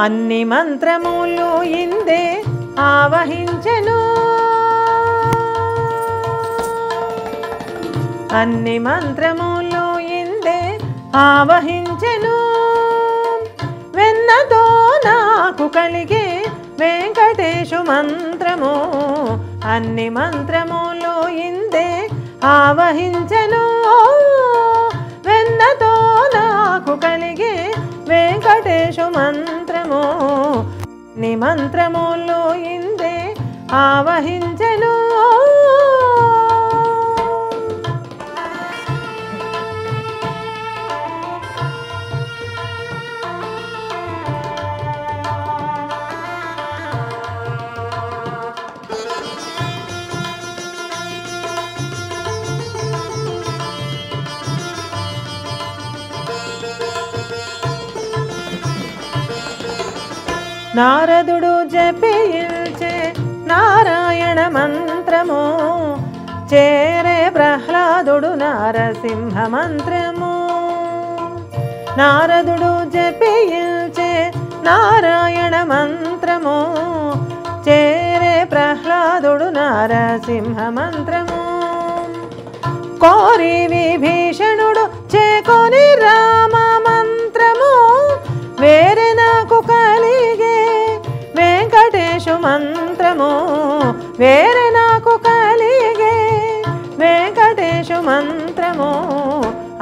అన్ని మంత్రములు ఇందే ఆవహించెను అన్ని మంత్రములు ఇందే ఆవహించెను వెన్నతో నాకు కలిగే వెంకటేశు మంత్రము అన్ని మంత్రములు ఇందే ఆవహించెను వెన్నతో నాకు కలిగే వెంకటేశు మంత్రము ని మంత్రములు ఇందే ఆవహించెను నారదుడు జపించే నారాయణ మంత్రము చేరే ప్రహ్లాదుడు నారసింహ మంత్రము నారదుడు జపించే నారాయణ మంత్రము చేరే ప్రహ్లాదుడు నారసింహ మంత్రము కోరి విభీషణుడు చేకొని రామ మంత్రము వేరే నాకు కలిగే వెంకటేశు మంత్రము వేరే నాకు కలిగే వెంకటేశు మంత్రము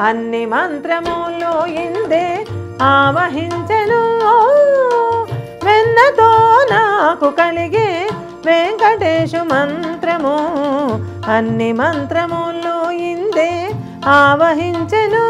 అన్ని మంత్రములు ఇందే ఆవహించెను వెన్నతో నాకు కలిగే వెంకటేశు మంత్రము అన్ని మంత్రములు ఇందే ఆవహించెను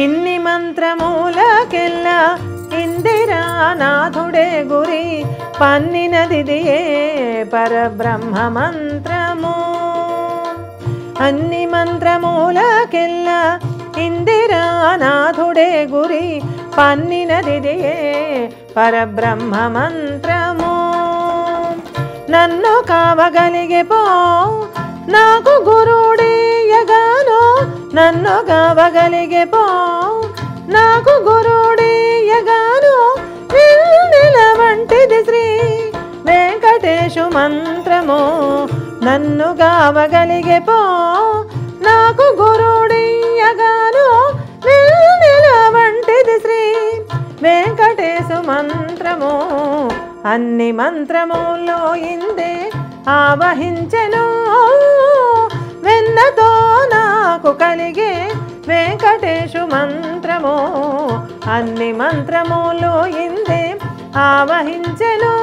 ఇన్ని మంత్రములకెల్లా ఇందిరానాథుడే గురి పన్నినదిదియే పరబ్రహ్మ మంత్రము అన్ని మంత్రములకెల్లా ఇందిరానాథుడే గురి పన్నినదిదియే పరబ్రహ్మ మంత్రము నన్ను కావగలిగే పో నాకు గురుడీయగాను నన్ను కావగలిగే పో నాకు గురుడీయగాను వెన్నెల వంటిది శ్రీ వెంకటేశు మంత్రము నన్ను కావగలిగే పో నాకు గురుడీయగాను వెన్నెల వంటిది శ్రీ వెంకటేశు మంత్రము అన్ని మంత్రములో ఇందే ఆవహించెను వెన్నతో నాకు కలిగే వెంకటేశు మంత్రము అన్ని మంత్రములు ఇందే ఆవహించెను